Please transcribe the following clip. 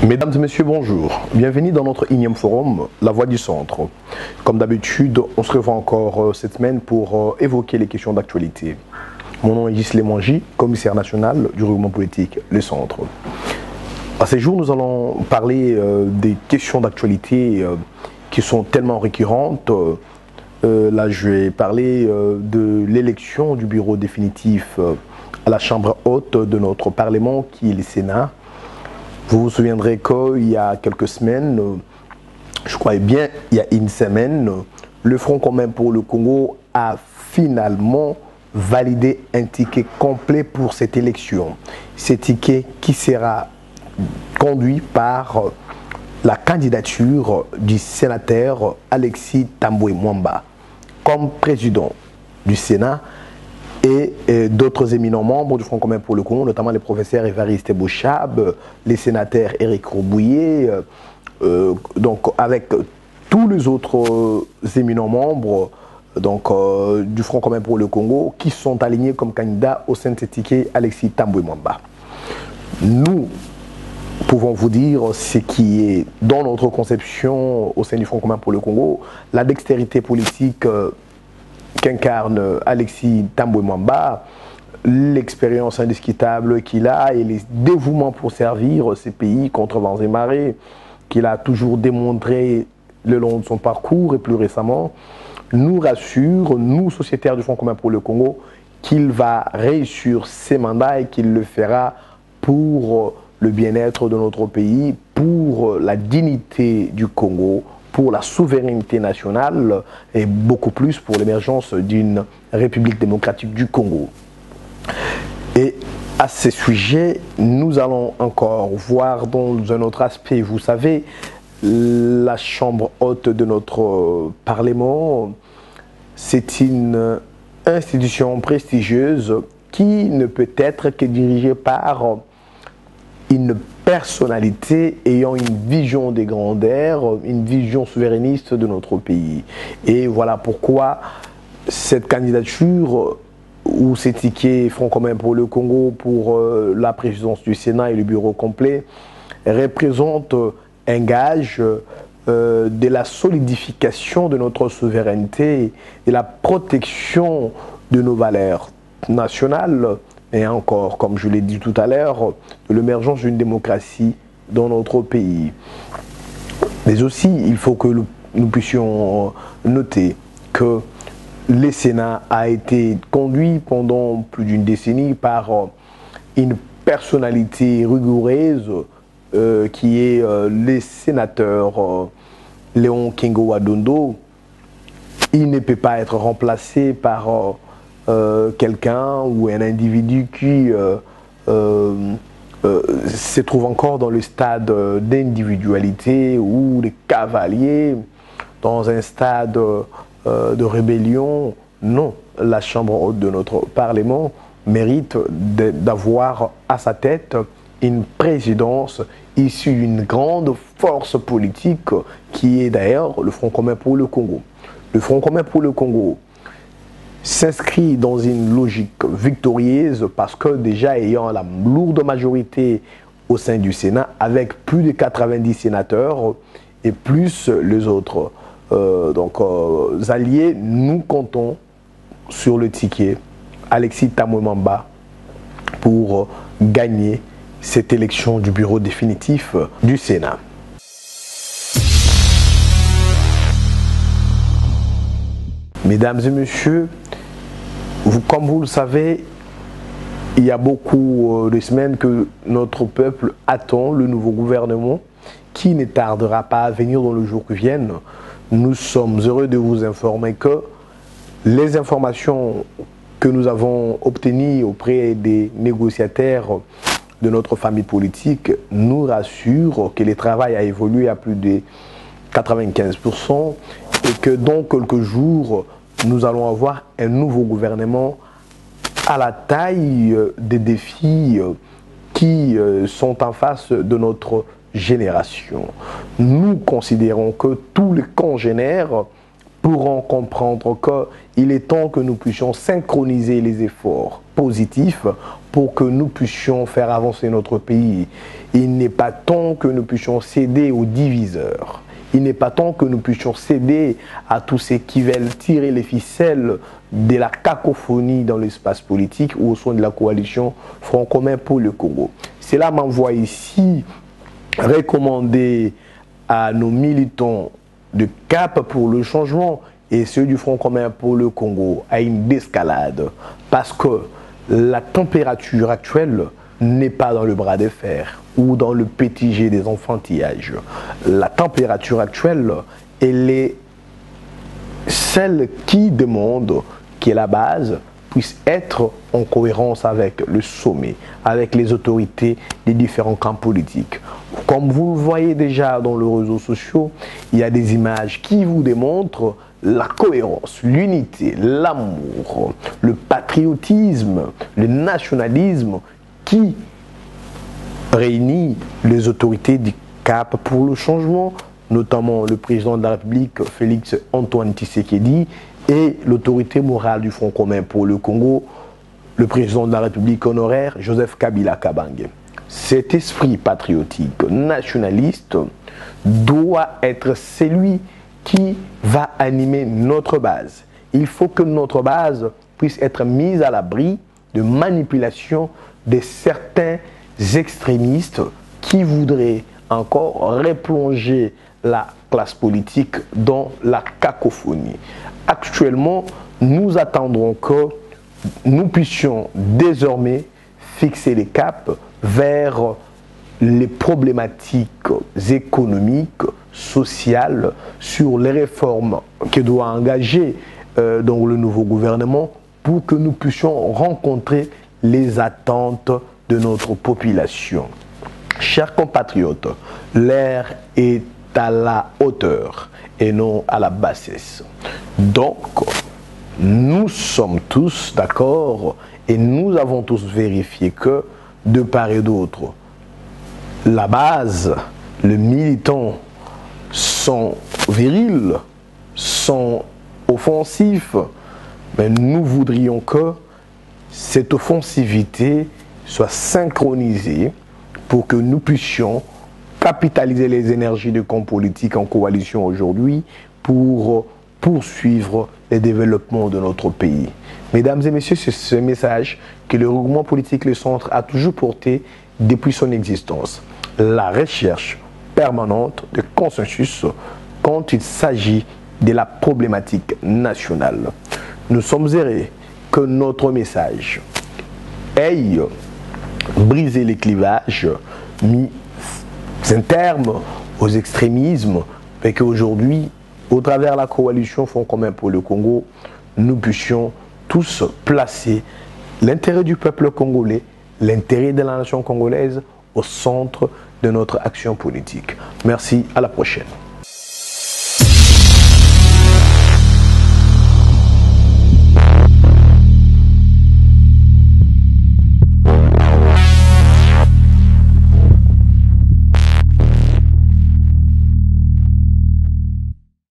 Mesdames et messieurs, bonjour. Bienvenue dans notre énième forum, La Voix du Centre. Comme d'habitude, on se revoit encore cette semaine pour évoquer les questions d'actualité. Mon nom est Gisle Mangy, commissaire national du regroupement politique Le Centre. À ce jour, nous allons parler des questions d'actualité qui sont tellement récurrentes. Là, je vais parler de l'élection du bureau définitif à la Chambre haute de notre Parlement, qui est le Sénat. Vous vous souviendrez qu'il y a quelques semaines, je crois bien il y a une semaine, le Front commun pour le Congo a finalement validé un ticket complet pour cette élection. Ce ticket qui sera conduit par la candidature du sénateur Alexis Tambwe Mwamba comme président du Sénat et d'autres éminents membres du Front commun pour le Congo, notamment les professeurs Évariste Bochab, les sénateurs Éric Robouillet, donc avec tous les autres éminents membres du Front commun pour le Congo qui sont alignés comme candidats au sein de ce ticket Alexis Tambwe Mwamba. Nous pouvons vous dire ce qui est dans notre conception au sein du Front commun pour le Congo, la dextérité politique qu'incarne Alexis Tambwe Mwamba, l'expérience indiscutable qu'il a et les dévouements pour servir ces pays contre vents et marées qu'il a toujours démontré le long de son parcours et plus récemment, nous rassure, nous sociétaires du Front commun pour le Congo, qu'il va réussir ses mandats et qu'il le fera pour le bien-être de notre pays, pour la dignité du Congo, pour la souveraineté nationale et beaucoup plus pour l'émergence d'une République démocratique du Congo. Et à ce sujet, nous allons encore voir dans un autre aspect, vous savez, la Chambre haute de notre Parlement, c'est une institution prestigieuse qui ne peut être que dirigée par une personnalité ayant une vision des grandeurs, une vision souverainiste de notre pays. Et voilà pourquoi cette candidature ou ces tickets Front commun pour le Congo pour la présidence du Sénat et le bureau complet représente un gage de la solidification de notre souveraineté et la protection de nos valeurs nationales. Et encore, comme je l'ai dit tout à l'heure, de l'émergence d'une démocratie dans notre pays. Mais aussi, il faut que nous puissions noter que le Sénat a été conduit pendant plus d'une décennie par une personnalité rigoureuse qui est le sénateur Léon Kingo Adondo. Il ne peut pas être remplacé par quelqu'un ou un individu qui se trouve encore dans le stade d'individualité ou de cavalier, dans un stade de rébellion. Non, la Chambre haute de notre Parlement mérite d'avoir à sa tête une présidence issue d'une grande force politique qui est d'ailleurs le Front commun pour le Congo. Le Front commun pour le Congo s'inscrit dans une logique victorieuse parce que déjà ayant la lourde majorité au sein du Sénat avec plus de 90 sénateurs et plus les autres alliés, nous comptons sur le ticket Alexis Tambwe Mwamba pour gagner cette élection du bureau définitif du Sénat. Mesdames et messieurs, comme vous le savez, il y a beaucoup de semaines que notre peuple attend le nouveau gouvernement qui ne tardera pas à venir dans le jour qui viennent. Nous sommes heureux de vous informer que les informations que nous avons obtenues auprès des négociateurs de notre famille politique nous rassurent que le travail a évolué à plus de 95% et que dans quelques jours, nous allons avoir un nouveau gouvernement à la taille des défis qui sont en face de notre génération. Nous considérons que tous les congénères pourront comprendre qu'il est temps que nous puissions synchroniser les efforts positifs pour que nous puissions faire avancer notre pays. Il n'est pas temps que nous puissions céder aux diviseurs. Il n'est pas temps que nous puissions céder à tous ceux qui veulent tirer les ficelles de la cacophonie dans l'espace politique ou au sein de la coalition Front commun pour le Congo. Cela m'envoie ici recommander à nos militants de Cap pour le changement et ceux du Front commun pour le Congo à une escalade parce que la température actuelle n'est pas dans le bras de fer ou dans le petit jet des enfantillages. La température actuelle, elle est celle qui demande que la base puisse être en cohérence avec le sommet, avec les autorités des différents camps politiques. Comme vous le voyez déjà dans les réseaux sociaux, il y a des images qui vous démontrent la cohérence, l'unité, l'amour, le patriotisme, le nationalisme qui réunit les autorités du Cap pour le changement, notamment le président de la République, Félix Antoine Tshisekedi, et l'autorité morale du Front commun pour le Congo, le président de la République honoraire, Joseph Kabila Kabange. Cet esprit patriotique, nationaliste, doit être celui qui va animer notre base. Il faut que notre base puisse être mise à l'abri de manipulation de certains extrémistes qui voudraient encore replonger la classe politique dans la cacophonie. Actuellement, nous attendons que nous puissions désormais fixer les caps vers les problématiques économiques, sociales, sur les réformes que doit engager donc le nouveau gouvernement pour que nous puissions rencontrer les attentes de notre population. Chers compatriotes, l'air est à la hauteur et non à la bassesse. Donc, nous sommes tous d'accord et nous avons tous vérifié que, de part et d'autre, la base, les militants sont virils, sont offensifs, mais nous voudrions que cette offensivité soit synchronisée pour que nous puissions capitaliser les énergies de camps politiques en coalition aujourd'hui pour poursuivre les développements de notre pays. Mesdames et messieurs, c'est ce message que le regroupement politique Le Centre a toujours porté depuis son existence. La recherche permanente de consensus quand il s'agit de la problématique nationale. Nous sommes heureux que notre message ait brisé les clivages, mis un terme aux extrémismes, et qu'aujourd'hui, au travers de la coalition Front commun pour le Congo, nous puissions tous placer l'intérêt du peuple congolais, l'intérêt de la nation congolaise au centre de notre action politique. Merci, à la prochaine.